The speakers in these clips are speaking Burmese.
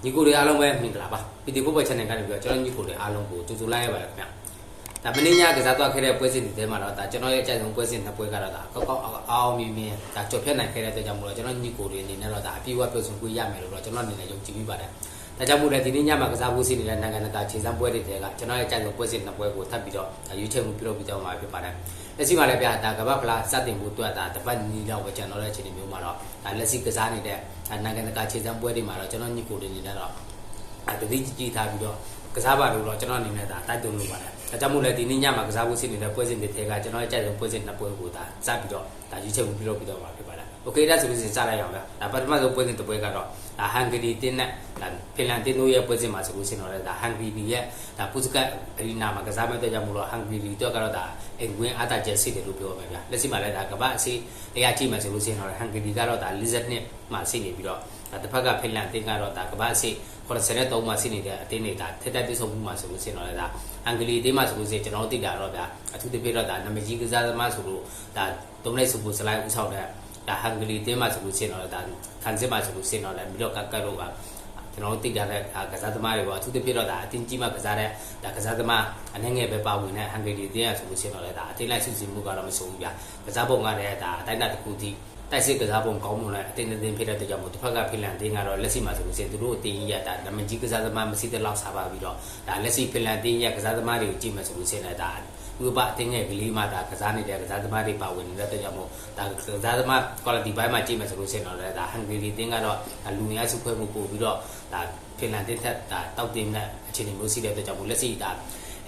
ညီကိုတွေအားလုံးပဲမင်္ဂလာပါပီတီဖို့ပွဲ channel ကနေပြီးတော့ကျွန်တော်ညီကိုတွေအားလုံးကိုကြိုဆိုလိုက်ရပါတယ်ခင်ဗျဒါမင်းညကစားသွားခဲ့တဲ့ပွဲစဉ်တွေထဲမှာတော့ဒါကျွန်တော်ရဲ့အကြိုက်ဆုံးပွဲစဉ်နှစ်ပွဲကတော့ဒါကောက်ကောက်အောင်မြင်မြင်ဒါကြော်ဖြတ်နိုင်ခဲ့တဲ့အတွက်ကြောင့်မို့လို့ကျွန်တော်ညီကိုတွေအနေနဲ့တော့ဒါအပြည့်အဝပြုစုခွင့်ရမယ်လို့တော့ကျွန်တော်အနေနဲ့ယုံကြည်ပြီးပါတယ်ဒါကြောင့်မို့လဲဒီနေ့ညမှာကစားဖို့ရှိနေတဲ့နိုင်ငံတကာခြေစမ်းပွဲတွေထဲကကျွန်တော်ရဲ့အကြိုက်ဆုံးပွဲစဉ်နှစ်ပွဲကိုထပ်ပြီးတော့ရွေးချယ်မှုပြုလုပ်ပြီးတော့မှာဖြစ်ပါတယ်လက်ရှိမှာလည်းဗျာဒါကမ္ဘာဖလားစတင်ဖို့အတွက်ဒါတပတ်နီးလောက်ပဲကျွန်တော်ရဲ့အခြေအနေမျိုးမှာတော့ဒါလက်ရှိကစားနေတဲ့နိုင်ငံတကာခြေစမ်းပွဲတွေမှာတော့ကျွန်တော်ညီကိုတွေအနေနဲ့တော့တတိကြည့်ထားပြီးတော့ကစားပါလို့တော့ကျွန်တော်အနေနဲ့ဒါတိုက်တွန်းလို့ပါတယ်။ဒါကြောင့်မို့လဲဒီနေ့ညမှာကစားဖို့ရှိနေတဲ့ပွဲစဉ်တွေထဲကကျွန်တော်ရဲ့ကြိုက်ဆုံးပွဲစဉ်နှစ်ပွဲကိုဒါစပြီးတော့ဒါရွေးချယ်မှုပြုလုပ်ပြီးတော့မှာဖြစ်ပါတယ်။ Okay ဒါဆိုလို့စလိုက်အောင်ဗျာ။ဒါပထမဆုံးပွဲစဉ်တစ်ပွဲကတော့ဒါဟန်ဂရီတင်းနဲ့ဒါဖင်လန်တင်းတို့ရဲ့ပွဲစဉ်မှာဆိုလို့ရှိရင်တော့ဒါဟန်ဂရီရဲ့ဒါပုစကတ်အရီနာမှာကစားမဲ့တဲ့ကြောင့်မို့လို့ဟန်ဂရီတော့ကတော့ဒါအိမ်ဝင်အားတာချက်စစ်တယ်လို့ပြောပါမယ်ဗျာ။လက်ရှိမှာလည်းဒါကမ္ဘာအစီအရာကြည့်မှဆိုလို့ရှိရင်တော့ဟန်ဂရီကတော့ဒါ42မှာရှိနေပြီးတော့တစ်ဖက်ကဖင်လန်တင်းကတော့ဒါကမ္ဘာအစီ83မှာရှိနေတဲ့အတင်းနေတာထက်တက်ပြဆုံးမှုမှာဆိုလို့ရှိရင်တော့ဒါအင်္ဂလိပ်တင်းမှာဆိုလို့ရှိရင်ကျွန်တော်သိတာတော့ဗျာအထူးသဖြင့်တော့ဒါနာမည်ကြီးကစားသမားဆိုလို့ဒါသုံးလိုက်စုဖို့စလိုက်ဥဆောင်တဲ့ဒါဟန်ဂလီတင်းမှာဆိုလို့ရှိရင်တော့ဒါခံစစ်မှာဆိုလို့ရှိရင်တော့လည်းပြီးတော့ကတ်လို့ပါကျွန်တော်သိကြတဲ့ကစားသမားတွေပေါ့အထူးသဖြင့်တော့ဒါအတင်းကြီးမှကစားတဲ့ဒါကစားသမားအနေငယ်ပဲပါဝင်တဲ့ဟန်ဂလီတင်းရဆိုလို့ရှိရင်တော့လည်းဒါအတင်းလိုက်စုစည်းမှုကတော့မဆိုဘူးဗျာကစားပုံကလည်းဒါအတိုင်းအတာတစ်ခုထိတိုက်စစ်ကစားပုံကောင်းမွန်တဲ့အတင်းတင်းဖြစ်တဲ့အတွက်ကြောင့်မို့တစ်ဖက်ကဖင်လန်တင်းကတော့လက်ရှိမှာဆိုလို့ရှိရင်သူတို့အတင်းကြီးရတာနာမည်ကြီးကစားသမားမရှိတဲ့လောက်စားပါပြီးတော့ဒါလက်ရှိဖင်လန်တင်းရကစားသမားတွေကိုကြည့်မှဆိုလို့ရှိရင်လည်းဒါဥပအတင်းငယ်ကလေးမှဒါကစားနေတဲ့ကစားသမားတွေပါဝင်နေတဲ့အတွက်ကြောင့်မို့ဒါကစားသမား quality ဘိုင်းမှာကြည့်မှဆိုလို့ရှိရင်တော့လည်းဒါဟန်ဂရီတင်းကတော့လူငယ်စုဖွဲ့မှုပို့ပြီးတော့ဒါဖင်လန်တင်းထက်ဒါတောက်တင်းတဲ့အခြေအနေမျိုးရှိတဲ့အတွက်ကြောင့်မို့လက်ရှိဒ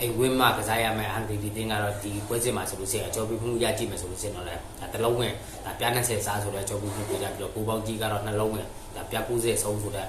ါအိမ်ဝင်းမှာကစားရမယ်ဟန်ဂရီတင်းကတော့ဒီပွဲစဉ်မှာဆိုလို့ရှိရင်အကျော်ပြီးမှုရကြည့်မယ်ဆိုလို့ရှိရင်တော့လည်းဒါတစ်လုံးဝင်ဒါပြား20စားဆိုတဲ့အကျော်ပြီးမှုပြကြပြီးတော့ကိုပေါင်းကြီးကတော့နှလုံးဝင်ဒါပြား90ဆုံးဆိုတဲ့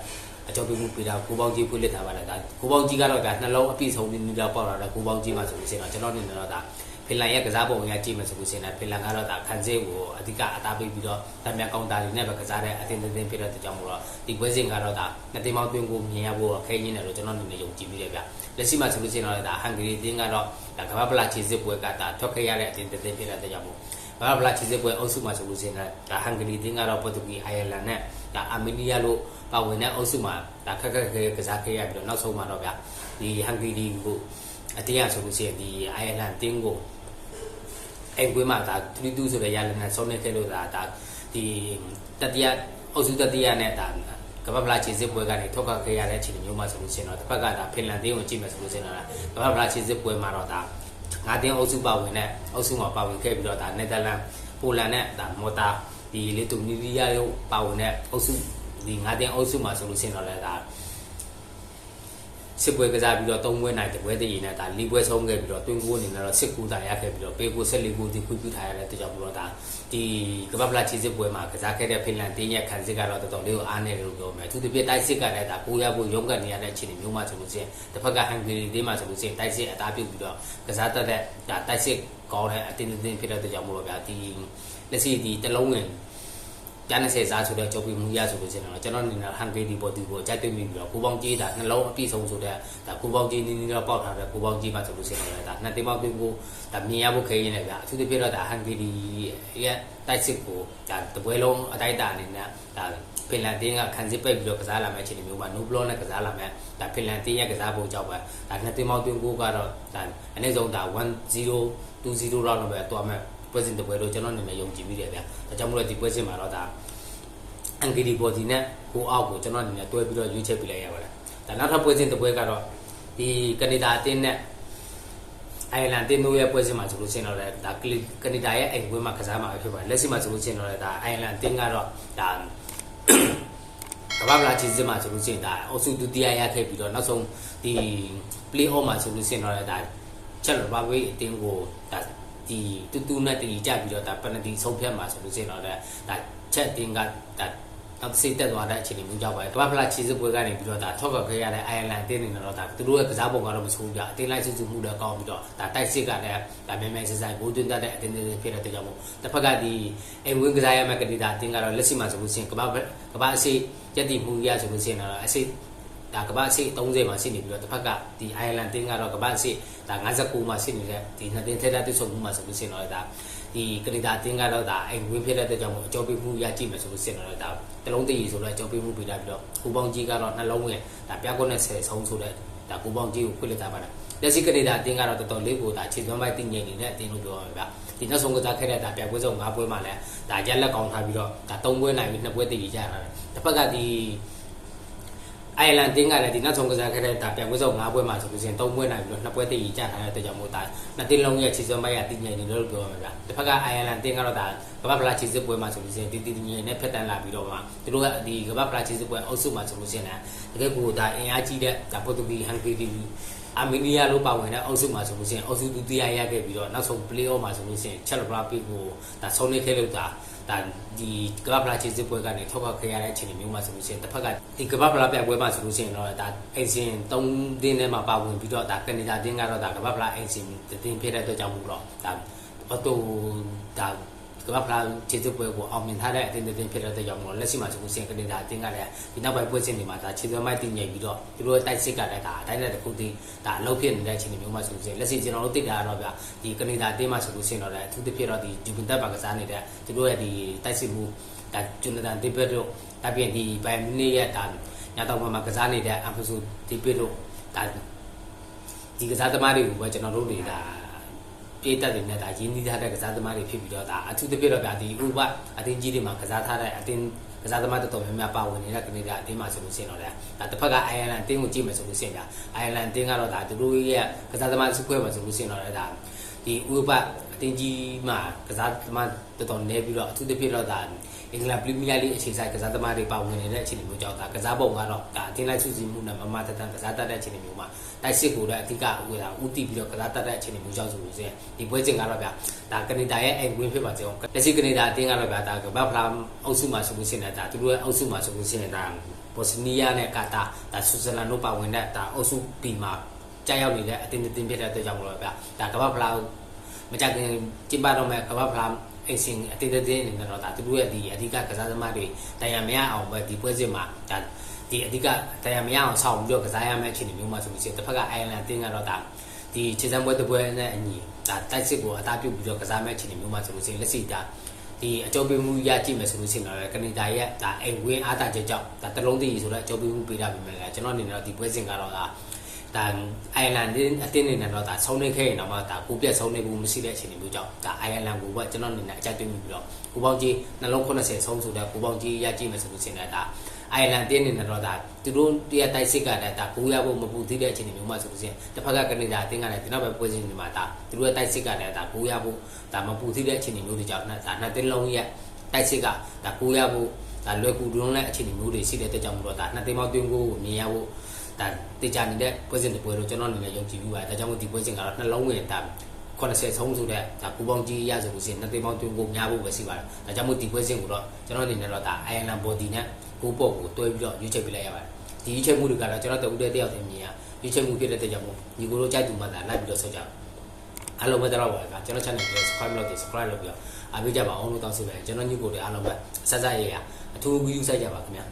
အကျော်ပြီးမှုပြတာကိုပေါင်းကြီးဖွင့်လက်ထားပါလားဒါကိုပေါင်းကြီးကတော့ဒါနှလုံးအပြည့်ဆုံးနေတော့ပေါက်လာတာကိုပေါင်းကြီးမှာဆိုလို့ရှိရင်တော့ကျွန်တော်နေတော့ဒါဖင်လန်ရဲ့ကစားပုံရကြည့်မယ်ဆိုလို့ရှိရင်ဖင်လန်ကတော့ဒါခံစစ်ကိုအဓိကအသားပေးပြီးတော့တံမြကောင်တာတွေနဲ့ပဲကစားတဲ့အတင်းတင်းဖြစ်တဲ့ကြောင့်မို့တော့ဒီပွဲစဉ်ကတော့ဒါနှစ်သိန်းပေါင်းတွင်းကိုမြင်ရဖို့ခဲရင်းတယ်လို့ကျွန်တော်အနေနဲ့ယုံကြည်မိတယ်ဗျလက်ရှိမှာဆိုလို့ရှိရင်တော့ဒါဟန်ဂရီတင်းကတော့ဒါကမ္ဘာဖလားခြေစစ်ပွဲကဒါထွက်ခဲ့ရတဲ့အတင်းတင်းဖြစ်တဲ့ကြောင့်မို့ကမ္ဘာဖလားခြေစစ်ပွဲအုပ်စုမှာဆိုလို့ရှိရင်ဒါဟန်ဂရီတင်းကတော့ပေါ်တူဂီအိုင်ယာလန်နဲ့ဒါအာမေးနီးယားလို့ပါဝင်တဲ့အုပ်စုမှာဒါခက်ခက်ခဲကစားခဲ့ရပြီးတော့နောက်ဆုံးမှာတော့ဗျဒီဟန်ဂရီကိုအတင်းရဆိုလို့ရှိရင်ဒီအိုင်ယာလန်တင်းကိုအိမ်ကွေးမှာဒါ3-2ဆိုတဲ့ရလနဲ့ဆုံးနေခဲ့လို့ဒါဒီတတိယအုပ်စုတတိယနဲ့ဒါကမ္ဘာဖလားခြေစစ်ပွဲကနေထုတ်ခခဲ့ရတဲ့အခြေအနေမျိုးမှာဆိုလို့ရှိရင်တော့တစ်ဖက်ကဒါဖင်လန်တင်းကိုကြည့်မယ်ဆိုလို့ရှိရင်တော့ကမ္ဘာဖလားခြေစစ်ပွဲမှာတော့ဒါ9တင်းအုပ်စုပါဝင်တဲ့အုပ်စုမှာပါဝင်ခဲ့ပြီးတော့ဒါနယ်သာလန်ပိုလန်နဲ့ဒါမော်တာဒီလီတူနီးယားတို့ပါဝင်တဲ့အုပ်စုဒီ9တင်းအုပ်စုမှာဆိုလို့ရှိရင်တော့လည်းဒါစစ်ပွဲကစားပြီးတော့3ပွဲနိုင်တဲ့ပွဲတည်ရင်လည်းဒါ4ပွဲဆုံးခဲ့ပြီးတော့တွင်းကိုအနေနဲ့တော့19တာရခဲ့ပြီးတော့ပေကို14ကိုဒီခွင့်ပြုထားရတဲ့အတွက်ကြောင့်ပြီးတော့ဒါဒီကမ္ဘာဖလားခြေစစ်ပွဲမှာကစားခဲ့တဲ့ဖင်လန်တင်းရဲ့ခံစစ်ကတော့တော်တော်လေးကိုအားနေတယ်လို့ပြောမယ်အထူးသဖြင့်တိုက်စစ်ကလည်းဒါကိုရဖို့ရုန်းကန်နေရတဲ့အခြေအနေမျိုးမှာဆိုလို့ရှိရင်တစ်ဖက်ကဟန်ဂရီတင်းမှာဆိုလို့ရှိရင်တိုက်စစ်အသားပြုတ်ပြီးတော့ကစားတတ်တဲ့ဒါတိုက်စစ်ကောင်းတဲ့အတင်းတင်းဖြစ်တဲ့အတွက်ကြောင့်မို့လို့ဗျာဒီလက်ရှိဒီတလုံးဝင်ကျန်တဲ့စားဆိုတဲ့ကြော်ပြီးမှုရဆိုလို့ရှိရင်တော့ကျွန်တော်အနေနဲ့ဟန်ဂရီပေါ်တူကိုအကြိုက်တွေ့ပြီးတော့ကိုပေါင်းကြီးတာနှလုံးအပြည့်ဆုံးဆိုတဲ့ဒါကိုပေါင်းကြီးနီးနီးတော့ပေါက်ထားတဲ့ကိုပေါင်းကြီးပါဆိုလို့ရှိရင်လည်းဒါနှစ်သိန်းပေါင်းတွင်းကိုဒါမြင်ရဖို့ခဲရင်းနေဗျာအထူးသဖြင့်တော့ဒါဟန်ဂရီရဲ့တိုက်စစ်ကိုဒါတပွဲလုံးအတိုက်တာအနေနဲ့ဒါဖင်လန်တင်းကခံစစ်ပိတ်ပြီးတော့ကစားလာမယ့်အခြေအနေမျိုးမှာနိုဘလော့နဲ့ကစားလာမယ့်ဒါဖင်လန်တင်းရဲ့ကစားပုံကြောင့်ပဲဒါနှစ်သိန်းပေါင်းတွင်းကိုကတော့ဒါအနည်းဆုံးဒါ10 20လောက်တော့ပဲတွားမယ်ပွဲစဉ်တစ်ပွဲတော့ကျွန်တော်အနေနဲ့ယုံကြည်မိတယ်ဗျာဒါကြောင့်မို့လို့ဒီပွဲစဉ်မှာတော့ဒါအင်္ဂလိပ်ဘော်ဒီနဲ့ကိုအောက်ကိုကျွန်တော်အနေနဲ့တွဲပြီးတော့ရွေးချယ်ပြလိုက်ရပါတယ်ဒါနောက်ထပ်ပွဲစဉ်တစ်ပွဲကတော့ဒီကနေဒါအတင်းနဲ့အိုင်ယာလန်တင်းတို့ရဲ့ပွဲစဉ်မှာဆိုလို့ရှိရင်တော့ဒါကနေဒါရဲ့အိမ်ပွဲမှာကစားမှာဖြစ်ပါတယ်လက်ရှိမှာဆိုလို့ရှိရင်တော့ဒါအိုင်ယာလန်တင်းကတော့ဒါကမ္ဘာဖလားခြေစစ်မှာဆိုလို့ရှိရင်ဒါအုပ်စုဒုတိယရခဲ့ပြီးတော့နောက်ဆုံးဒီ play off မှာဆိုလို့ရှိရင်တော့ဒါချက်လ်ဘာဝေးအတင်းကိုဒါဒီတူနဲ့တီကြပြီးတော့ဒါပနတီဆုံးဖြတ်မှာဆိုလို့ရှိရင်တော့ဒါချက်တင်ကဒါနောက်စိတ်တက်သွားတဲ့အခြေအနေမျိုးကြောင့်ပဲကမ္ဘာဖလားခြေစစ်ပွဲကနေပြီးတော့ဒါထောက်ခဲ့ရတဲ့အိုင်ယာလန်အတင်းနေတော့ဒါသူတို့ရဲ့ကစားပုံကတော့မဆိုးကြအတင်းလိုက်စုစုမှုလည်းကောင်းပြီးတော့ဒါတိုက်စစ်ကလည်းဒါမြန်မြန်ဆန်ဆန်ဂိုးသွင်းတတ်တဲ့အတင်းတွေဖြစ်တဲ့ကြောင့်မို့တစ်ဖက်ကဒီအိမ်ဝင်းကစားရမယ့်ကနေဒါအတင်းကတော့လက်ရှိမှာဆိုလို့ရှိရင်ကမ္ဘာအစီရည်တည်မှုရဆိုလို့ရှိရင်တော့အစီဒါကမ္ဘာအစီ30မှာရှိနေပြီးတော့တစ်ဖက်ကဒီအိုင်ယာလန်တင်းကတော့ကမ္ဘာအစီဒါ59မှာရှိနေတဲ့ဒီနှစ်တင်းထက်တဲ့ဆုပ်မှုမှာဆိုလို့ရှိရင်တော့ဒါ ဒီကနေဒါအတင်းကတော့ဒါအိမ်ဝင်ဖြစ်တဲ့အတွက်ကြောင့်မို့အကျော်ပေးမှုရကြည့်မယ်ဆိုလို့စင်တော့ဒါတလုံးတည်ဆိုတော့အကျော်ပေးမှုပေးတာပြီးတော့ကိုပေါင်းကြီးကတော့နှလုံးဝင်ဒါပြကွက်နဲ့10ဆုံးဆိုတဲ့ဒါကိုပေါင်းကြီးကိုခွင့်လက်ထားပါလားလက်ရှိကနေဒါအတင်းကတော့တော်တော်လေးကိုဒါခြေသွမ်းပိုက်တည်ငြိမ်နေတဲ့အတင်းလို့ပြောရမှာဗျဒီနောက်ဆုံးကစားခဲ့တဲ့ဒါပြပွဲစုံ5ပွဲမှာလည်းဒါရက်လက်ကောင်းထားပြီးတော့ဒါ3ပွဲနိုင်ပြီး2ပွဲတည်ကြရတာတစ်ဖက်ကဒီအိုင်လန်တင်းကလည်းဒီနောက်ဆုံးကစားခဲ့တဲ့ဒါပြပွဲစုံ5ပွဲမှာဆိုလို့ရှိရင်3ပွဲနိုင်ပြီးတော့2ပွဲတည်ကြထားတဲ့အတွက်ကြောင့်မို့ဒါနှစ်တင်းလုံးရဲ့ခြေသွမ်းပိုက်ကတည်ငြိမ်နေလို့ပြောရမှာဗျတစ်ဖက်ကအိုင်လန်တင်းကတော့ဒါကမ္ဘာဖလားခြေစစ်ပွဲမှာဆိုလို့ရှိရင်ဒီတည်ငြိမ်နဲ့ဖက်တန်းလာပြီးတော့မှသူတို့ကဒီကမ္ဘာဖလားခြေစစ်ပွဲအုပ်စုမှာဆိုလို့ရှိရင်တကယ်ကိုဒါအင်အားကြီးတဲ့ဒါပေါ်တူဂီဟန်ဂရီအာမေးနီးယားလို့ပါဝင်တဲ့အုပ်စုမှာဆိုလို့ရှိရင်အုပ်စုဒုတိယရခဲ့ပြီးတော့နောက်ဆုံး play-off မှာဆိုလို့ရှိရင်ချက်လ်ဘရာပီကိုဒါဆုံးနေခဲ့လို့ဒါဒီကမ္ဘာဖလားခြေစစ်ပွဲကနေထောက်ခေခဲ့ရတဲ့အခြေအနေမျိုးမှာဆိုလို့ရှိရင်တစ်ဖက်ကဒီကမ္ဘာဖလားပြပွဲမှာဆိုလို့ရှိရင်တော့ဒါအိမ်စင်3တင်းထဲမှာပါဝင်ပြီးတော့ဒါကနေဒါတင်းကတော့ဒါကမ္ဘာဖလားအိမ်စင်တင်းဖြစ်တဲ့အတွက်ကြောင့်မို့တော့ဒါအော်တိုဒါကမ္ဘာဖလားခြေစစ်ပွဲကိုအောင်မြင်ထားတဲ့အတင်းဖြစ်တဲ့အတွက်ကြောင့်မို့လက်ရှိမှာဆိုလို့ရှိရင်ကနေဒါတင်းကလည်းဒီနောက်ပိုင်းပွဲစဉ်တွေမှာဒါခြေသွမ်းမိုက်တည်ငြိမ်ပြီးတော့သူတို့တိုက်စစ်ကလည်းဒါအတိုင်းနဲ့တစ်ခုတည်းဒါအလုပ်ဖြစ်နေတဲ့အခြေအနေမျိုးမှာဆိုလို့ရှိရင်လက်ရှိကျွန်တော်တို့သိတာတော့ဗျဒီကနေဒါတင်းမှာဆိုလို့ရှိရင်တော့လည်းအထူးသဖြင့်တော့ဒီဂျူဗင်တက်ပါကစားနေတဲ့သူတို့ရဲ့ဒီတိုက်စစ်မှုဒါဂျွန်နသန်ဒီဘက်တို့ဒါပြင်ဒီဘိုင်မီနီရဲ့ဒါညတောင်မှာကစားနေတဲ့အမ်ဖဆူဒီဘက်တို့ဒါဒီကစားသမားတွေကိုပဲကျွန်တော်တို့တွေဒါပြေးတက်နေနဲ့ဒါရင်းနှီးထားတဲ့ကစားသမားတွေဖြစ်ပြီးတော့ဒါအထူးသဖြင့်တော့ဗျာဒီဥပအတင်းကြီးတွေမှာကစားထားတဲ့အတင်းကစားသမားတော်တော်များများပါဝင်နေတဲ့ကနေဒါအတင်းမှာဆိုလို့ရှိရင်တော့ဒါတစ်ဖက်ကအိုင်ယာလန်အတင်းကိုကြည့်မယ်ဆိုလို့ရှိရင်ဗျာအိုင်ယာလန်အတင်းကတော့ဒါသူတို့ရဲ့ကစားသမားစုခွဲမှာဆိုလို့ရှိရင်တော့ဒါဒီဥပအတင်းကြီးမှာကစားသမားတော်တော်နေပြီးတော့အထူးသဖြင့်တော့ဒါအင်္ဂလန်ပရီးမီးယားလိအခြေဆိုင်ကစားသမားတွေပါဝင်နေတဲ့အခြေအနေမျိုးကြောင့်ဒါကစားပုံကတော့ဒါအတင်းလိုက်စုစည်းမှုနဲ့မမတတန်ကစားတတ်တဲ့အခြေအနေမျိုးမှာတိုက်စစ်ကိုလည်းအဓိကဥဒါဥတီပြီးတော့ကစားတတ်တဲ့အခြေအနေမျိုးကြောင့်ဆိုလို့ရှိရင်ဒီပွဲစဉ်ကတော့ဗျာဒါကနေဒါရဲ့အိမ်ဝင်းဖြစ်ပါစေအောင်လက်ရှိကနေဒါအတင်းကတော့ဗျာဒါကမ္ဘာဖလားအုပ်စုမှာဆိုလို့ရှိရင်ဒါသူတို့ရဲ့အုပ်စုမှာဆိုလို့ရှိရင်ဒါဘော့စနီးယားနဲ့ကာတာဒါဆွစ်ဇာလန်တို့ပါဝင်တဲ့ဒါအုပ်စု B မှာကြားရောက်နေတဲ့အတင်းဖြစ်တဲ့အတွက်ကြောင့်မလို့ဗျာဒါကမ္ဘာဖလားမကြခင်ကျင်းပတော့မဲ့ကမ္ဘာဖလားအိမ်စင်အတင်းအနေနဲ့တော့ဒါသူတို့ရဲ့ဒီအဓိကကစားသမားတွေတရားမရအောင်ပဲဒီပွဲစဉ်မှာဒါဒီအဓိကတရားမရအောင်ဆောင်ပြီးတော့ကစားရမယ့်အခြေအနေမျိုးမှာဆိုလို့ရှိရင်တစ်ဖက်ကအိုင်ယာလန်အတင်းကတော့ဒါဒီခြေစမ်းပွဲတစ်ပွဲနဲ့အညီဒါတိုက်စစ်ကိုအသားပြုတ်ပြီးတော့ကစားမယ့်အခြေအနေမျိုးမှာဆိုလို့ရှိရင်လက်ရှိဒါဒီအကျုံးပေးမှုရကြည့်မယ်ဆိုလို့ရှိရင်တော့ကနေဒါရဲ့ဒါအိမ်ဝင်းအားတာချက်ကြောင့်ဒါတလုံးတည်ဆိုတော့အကျုံးပေးမှုပေးတာပြင်မယ်လေကျွန်တော်အနေနဲ့တော့ဒီပွဲစဉ်ကတော့ဒါအိုင်ယာလန်အတင်းနေနဲ့တော့ဒါဆုံးနေခဲ့ရင်တော့မှဒါကိုပြက်ဆုံးနေမှုမရှိတဲ့အခြေအနေမျိုးကြောင့်ဒါအိုင်ယာလန်ကိုပဲကျွန်တော်အနေနဲ့အကြိုက်တွေ့ပြီးတော့ကိုပေါင်းကြီးနှလုံး80ဆုံးဆိုတဲ့ကိုပေါင်းကြီးရကြည့်မယ်ဆိုလို့ရှိရင်ဒါအိုင်ယာလန်အတင်းနေနဲ့တော့ဒါသူတို့တရားတိုက်စစ်ကလည်းဒါကိုရဖို့မပူသေးတဲ့အခြေအနေမျိုးမှဆိုလို့ရှိရင်တစ်ဖက်ကကနေဒါအတင်းကလည်းဒီနောက်ပဲပွဲစဉ်တွေမှာဒါသူတို့ရဲ့တိုက်စစ်ကလည်းဒါကိုရဖို့ဒါမပူသေးတဲ့အခြေအနေမျိုးတွေကြောင့်ဒါနှစ်တင်းလုံးရဲ့တိုက်စစ်ကဒါကိုရဖို့ဒါလွယ်ကူတွန်းတဲ့အခြေအနေမျိုးတွေရှိတဲ့အတွက်ကြောင့်မို့တော့ဒါနှစ်တင်းပေါင်းတွင်းကိုမြင်ရဖို့ဒါတေချာနေတဲ့ပွဲစဉ်တွေပွဲတော့ကျွန်တော်အနေနဲ့ယုံကြည်ပြီးပါတယ်ဒါကြောင့်မို့ဒီပွဲစဉ်ကတော့နှလုံးဝင်ဒါ80ဆုံးဆိုတဲ့ဒါပူပေါင်းကြီးရဆိုလို့ရှိရင်နှစ်သိန်းပေါင်းတွင်းကိုများဖို့ပဲရှိပါတယ်ဒါကြောင့်မို့ဒီပွဲစဉ်ကိုတော့ကျွန်တော်အနေနဲ့တော့ဒါအိုင်ယာလန်ဘော်ဒီနဲ့ကိုပေါ့ကိုတွဲပြီးတော့ရွေးချယ်ပေးလိုက်ရပါတယ်ဒီရွေးချယ်မှုတွေကတော့ကျွန်တော်တူတဲ့တယောက်တည်းမြင်ရရွေးချယ်မှုဖြစ်တဲ့အတွက်ကြောင့်မို့ညီကိုတို့ကြိုက်သူမှသာလိုက်ပြီးတော့ဆောက်ကြအားလုံးပဲတော့ပါကျွန်တော် channel ကို subscribe လုပ်တယ် subscribe လုပ်ပြီးတော့အားပေးကြပါအောင်လို့တောင်းဆိုပါတယ်ကျွန်တော်ညီကိုတွေအားလုံးပဲဆက်ဆက်ရရအထူး view စိုက်ကြပါခင်ဗျာ